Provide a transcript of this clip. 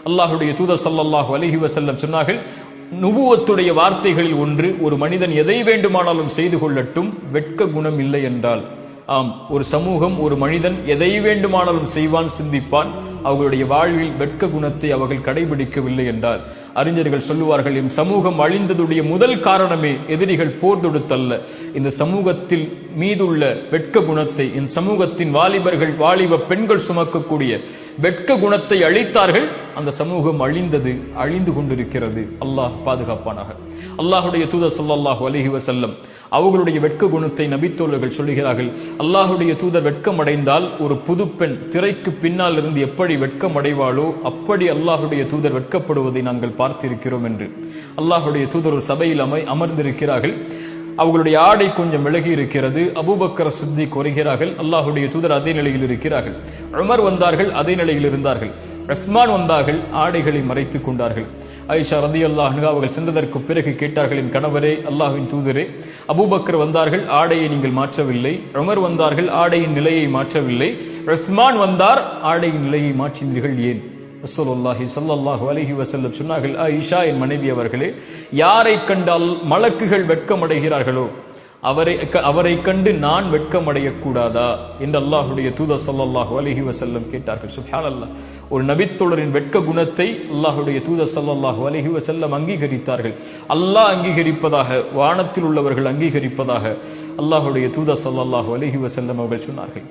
அல்லாஹ்வுடைய தூதர் ஸல்லல்லாஹு அலைஹி வஸல்லம் சொன்னார்கள், நுபுவத்துடைய வார்த்தைகளில் ஒன்று, ஒரு மனிதன் எதை வேண்டுமானாலும் செய்து கொள்ளட்டும், வெட்க குணம் இல்லை என்றால். ஆம், ஒரு சமூகம், ஒரு மனிதன் எதை வேண்டுமானாலும் செய்வான், சிந்திப்பான், அவர்களுடைய வாழ்வில் வெட்க குணத்தை அவர்கள் கடைபிடிக்கவில்லை என்றால், அறிஞர்கள் சொல்லுவார்கள், என் சமூகம் அழிந்ததுடைய முதல் காரணமே எதிரிகள் போர் தொடுத்தல்ல, இந்த சமூகத்தில் மீதுள்ள வெட்க குணத்தை, என் சமூகத்தின் வாலிபர்கள், வாலிப பெண்கள் சுமக்கக்கூடிய வெட்க குணத்தை அழித்தார்கள். அந்த சமூகம் அழிந்து கொண்டிருக்கிறது. அல்லாஹ் பாதுகாப்பானாக. அல்லாஹுடைய தூதர் ஸல்லல்லாஹு அலைஹி வஸல்லம் அவர்களுடைய வெட்க குணத்தை நபித்தோழர்கள் சொல்லுகிறார்கள், அல்லாஹுடைய தூதர் வெட்கம் அடைந்தால் ஒரு புது பெண் திரைக்கு பின்னால் இருந்து எப்படி வெட்கம் அடைவாளோ அப்படி அல்லாஹுடைய தூதர் வெட்கப்படுவதை நாங்கள் பார்த்திருக்கிறோம் என்று. அல்லாஹுடைய தூதர் ஒரு சபையில் அமர்ந்திருக்கிறார்கள். அவர்களுடைய ஆடை கொஞ்சம் விலகி இருக்கிறது. அபூபக்கர் சித்திக் வருகிறார்கள். அல்லாஹுடைய தூதர் அதே நிலையில் இருக்கிறார்கள். உமர் வந்தார்கள், அதே நிலையில் இருந்தார்கள். உஸ்மான் வந்தார்கள், ஆடைகளை மறைத்துக் கொண்டார்கள். ஆயிஷா ரலியல்லாஹு அன்ஹா அவர்கள் சென்றதற்கு பிறகு கேட்டார்கள், என் கணவரே, அல்லாஹ்வின் தூதரே, அபூபக்கர் வந்தார்கள், ஆடையை நீங்கள் மாற்றவில்லை. உமர் வந்தார்கள், ஆடையின் நிலையை மாற்றவில்லை. உஸ்மான் வந்தார், ஆடையின் நிலையை மாற்றினீர்கள், ஏன்? ரசூலுல்லாஹி ஸல்லல்லாஹு அலைஹி வஸல்லம் சொன்னார்கள், ஆயிஷா என் மனைவி அவர்களே, யாரை கண்டால் மலக்குகள் வெட்கமடைகிறார்களோ அவரை கண்டு நான் வெட்கமடையக்கூடாதா என்று அல்லாஹுடைய தூதர் ஸல்லல்லாஹு அலைஹி வஸல்லம் கேட்டார்கள். சுப்ஹானல்லாஹ், ஒரு நபித்தோழரின் வெட்க குணத்தை அல்லாஹுடைய தூதர் ஸல்லல்லாஹு அலைஹி வஸல்லம் அங்கீகரித்தார்கள். அல்லாஹ் அங்கீகரிப்பதாக, வானத்தில் உள்ளவர்கள் அங்கீகரிப்பதாக அல்லாஹுடைய தூதர் ஸல்லல்லாஹு அலைஹி வஸல்லம் அவர்கள் சொன்னார்கள்.